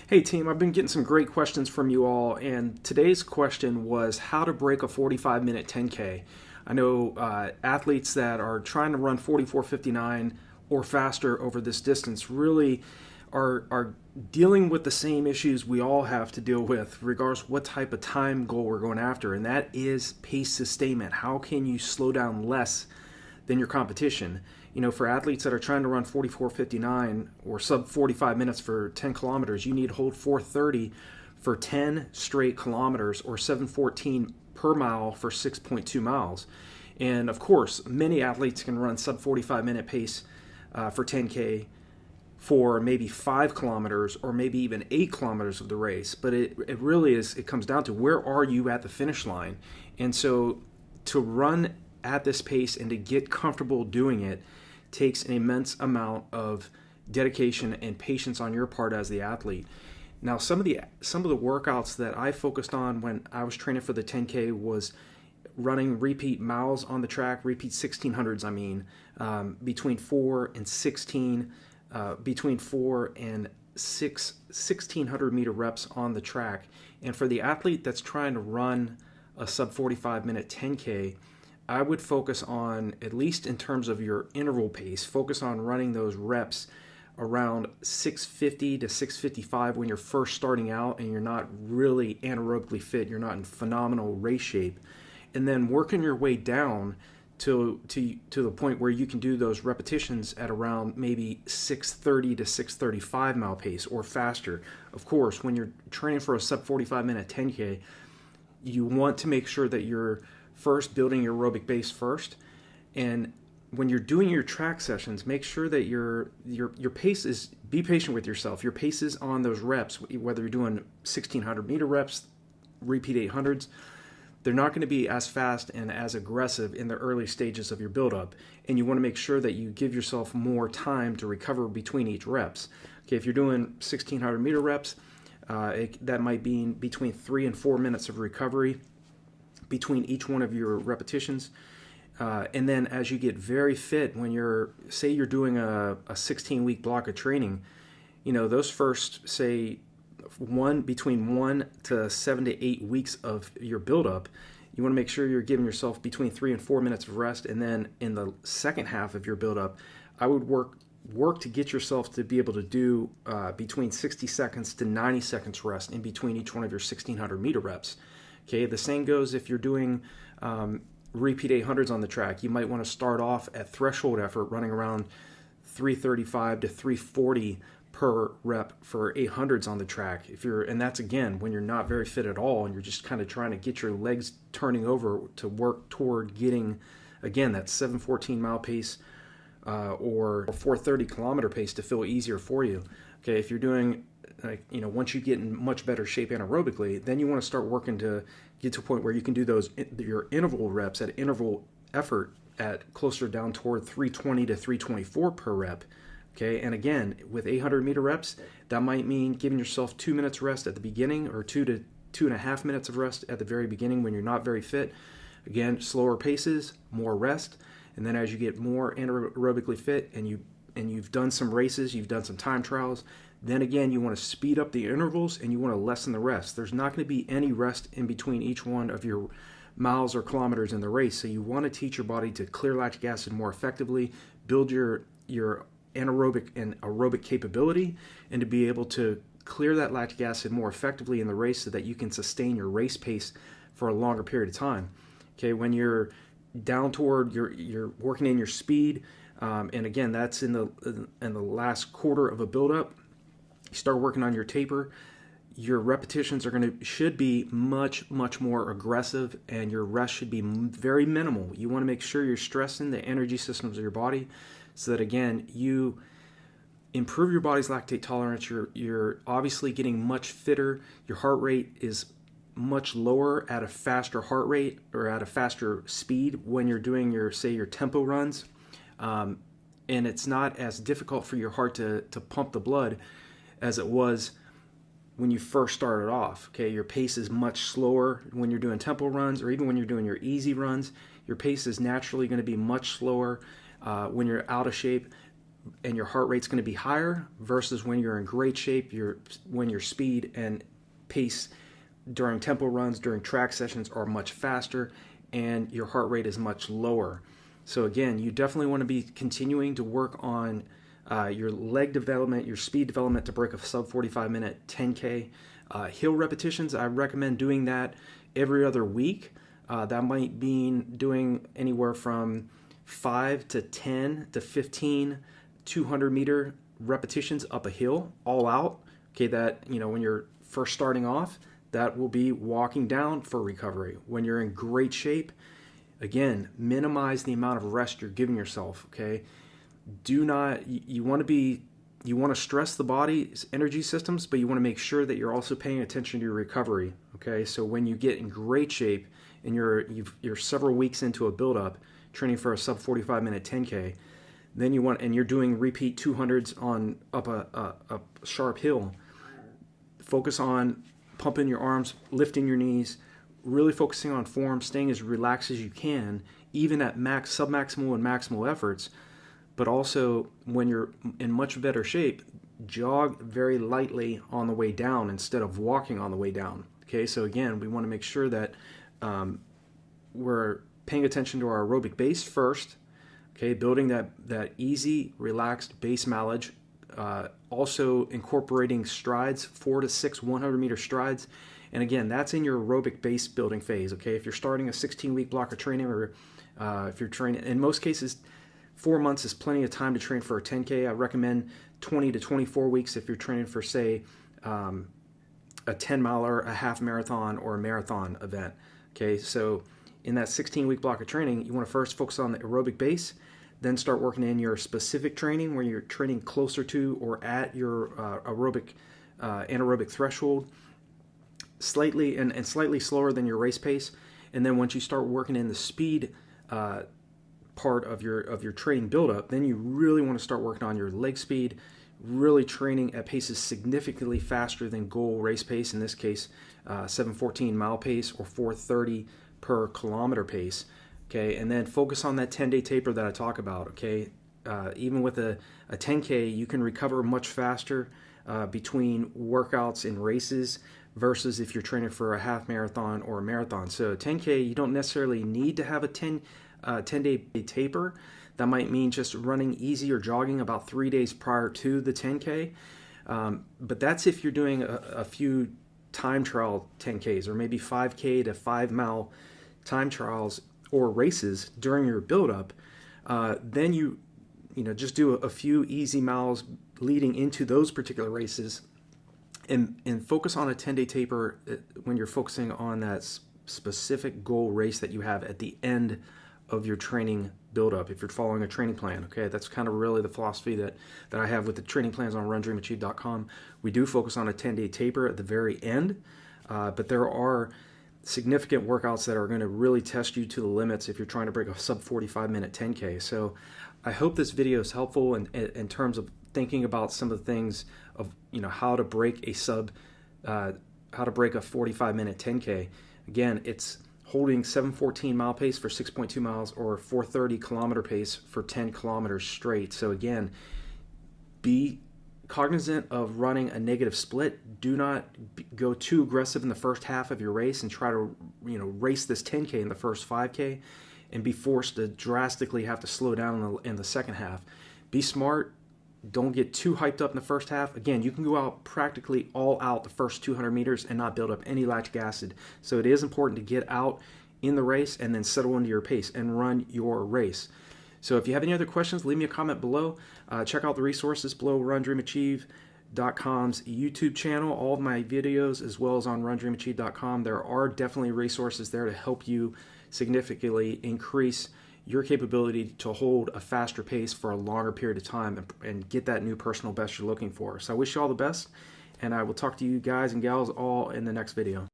Hey team, I've been getting some great questions from you all, and today's question was how to break a 45-minute 10K. I know athletes that are trying to run 44:59 or faster over this distance really are dealing with the same issues we all have to deal with, regardless of what type of time goal we're going after, and that is pace sustainment. How can you slow down less than your competition? You know, for athletes that are trying to run 44:59 or sub 45 minutes for 10 kilometers, you need to hold 4:30 for 10 straight kilometers or 7:14 per mile for 6.2 miles. And of course, many athletes can run sub 45 minute pace for 10K for maybe 5 kilometers or maybe even 8 kilometers of the race. But it really is, it comes down to where are you at the finish line? And so to run at this pace and to get comfortable doing it takes an immense amount of dedication and patience on your part as the athlete. Now, some of the workouts that I focused on when I was training for the 10K was running repeat miles on the track, repeat 1600s. I mean, between 4 and 16, between 4 and 6 1600 meter reps on the track. And for the athlete that's trying to run a sub 45 minute 10K, I would focus on, at least in terms of your interval pace, focus on running those reps around 650 to 655 when you're first starting out and you're not really anaerobically fit, you're not in phenomenal race shape, and then working your way down to the point where you can do those repetitions at around maybe 630 to 635 mile pace or faster. Of course, when you're training for a sub 45 minute 10K, you want to make sure that you're first building your aerobic base first, and when you're doing your track sessions, make sure that your pace is, be patient with yourself. Your pace is on those reps, whether you're doing 1600 meter reps, repeat 800s, they're not going to be as fast and as aggressive in the early stages of your buildup, and you want to make sure that you give yourself more time to recover between each reps. Okay, if you're doing 1600 meter reps, that might be between 3 and 4 minutes of recovery between each one of your repetitions. And then as you get very fit, when you're, say you're doing a 16-week block of training, you know, those first, say, between 1 to 7 to 8 weeks of your buildup, you want to make sure you're giving yourself between 3 and 4 minutes of rest. And then in the second half of your buildup, I would work to get yourself to be able to do between 60 seconds to 90 seconds rest in between each one of your 1600 meter reps. Okay, the same goes if you're doing repeat 800s on the track. You might want to start off at threshold effort running around 335 to 340 per rep for 800s on the track. And that's again when you're not very fit at all and you're just kind of trying to get your legs turning over to work toward getting, again, that 714 mile pace or 430 kilometer pace to feel easier for you. Okay, if you're doing, you know, once you get in much better shape anaerobically, then you want to start working to get to a point where you can do your interval reps at interval effort at closer down toward 320 to 324 per rep. Okay, and again, with 800 meter reps, that might mean giving yourself 2 minutes rest at the beginning or 2 to 2.5 minutes of rest at the very beginning when you're not very fit. Again, slower paces, more rest, and then as you get more anaerobically fit and you've done some races, you've done some time trials, then again, you want to speed up the intervals and you want to lessen the rest. There's not going to be any rest in between each one of your miles or kilometers in the race. So you want to teach your body to clear lactic acid more effectively, build your anaerobic and aerobic capability, and to be able to clear that lactic acid more effectively in the race so that you can sustain your race pace for a longer period of time. Okay, when you're down toward, you're working in your speed, and again, that's in the last quarter of a buildup. You start working on your taper, your repetitions should be much more aggressive, and your rest should be very minimal. You want to make sure you're stressing the energy systems of your body so that, again, you improve your body's lactate tolerance. You're obviously getting much fitter. Your heart rate is much lower at a faster heart rate or at a faster speed when you're doing your tempo runs, and it's not as difficult for your heart to pump the blood as it was when you first started off. Okay, your pace is much slower when you're doing tempo runs, or even when you're doing your easy runs. Your pace is naturally going to be much slower when you're out of shape and your heart rate's going to be higher versus when you're in great shape, when your speed and pace during tempo runs, during track sessions are much faster and your heart rate is much lower. So again, you definitely want to be continuing to work on your leg development, your speed development to break a sub 45 minute 10K. Hill repetitions, I recommend doing that every other week. That might mean doing anywhere from 5 to 10 to 15 200-meter repetitions up a hill, all out. Okay, that, when you're first starting off, that will be walking down for recovery. When you're in great shape, again, minimize the amount of rest you're giving yourself, okay? You want to stress the body's energy systems, but you want to make sure that you're also paying attention to your recovery, okay? So when you get in great shape and you're several weeks into a build-up, training for a sub 45 minute 10K, then you're doing repeat 200s on up a sharp hill, focus on pumping your arms, lifting your knees, really focusing on form, staying as relaxed as you can, even at submaximal and maximal efforts. But also, when you're in much better shape, jog very lightly on the way down instead of walking on the way down. Okay, so again, we want to make sure that we're paying attention to our aerobic base first. Okay, building that easy, relaxed base mileage. Also incorporating strides, 4 to 6 100-meter strides. And again, that's in your aerobic base building phase. Okay, if you're starting a 16-week block of training, or if you're training, in most cases, 4 months is plenty of time to train for a 10K. I recommend 20 to 24 weeks if you're training for, say, a 10-miler, a half marathon, or a marathon event. Okay, so in that 16-week block of training, you want to first focus on the aerobic base, then start working in your specific training where you're training closer to or at your anaerobic threshold, slightly slower than your race pace. And then once you start working in the speed part of your training buildup, then you really want to start working on your leg speed, really training at paces significantly faster than goal race pace, in this case 7:14 mile pace or 4:30 per kilometer pace. Okay, and then focus on that 10-day taper that I talk about. Okay, even with a 10K, you can recover much faster between workouts and races versus if you're training for a half marathon or a marathon. So 10K, you don't necessarily need to have a 10-day taper. That might mean just running easy or jogging about 3 days prior to the 10K. But that's if you're doing a few time trial 10Ks or maybe 5K to 5 mile time trials or races during your buildup. Then you just do a few easy miles leading into those particular races, and focus on a 10-day taper when you're focusing on that specific goal race that you have at the end of your training buildup. If you're following a training plan, okay, that's kind of really the philosophy that I have with the training plans on RunDreamAchieve.com. We do focus on a 10-day taper at the very end, but there are significant workouts that are going to really test you to the limits if you're trying to break a sub 45 minute 10K. So I hope this video is helpful in terms of thinking about some of the things of how to break a 45 minute 10K. Again, it's holding 7:14 mile pace for 6.2 miles or 4:30 kilometer pace for 10 kilometers straight. So again, be cognizant of running a negative split. Do not go too aggressive in the first half of your race and try to race this 10K in the first 5K and be forced to drastically have to slow down in the second half. Be smart. Don't get too hyped up in the first half. Again, you can go out practically all out the first 200 meters and not build up any lactic acid. So it is important to get out in the race and then settle into your pace and run your race. So if you have any other questions, leave me a comment below. Check out the resources below RunDreamAchieve.com's YouTube channel, all of my videos, as well as on RunDreamAchieve.com. There are definitely resources there to help you significantly increase your capability to hold a faster pace for a longer period of time and get that new personal best you're looking for. So I wish you all the best, and I will talk to you guys and gals all in the next video.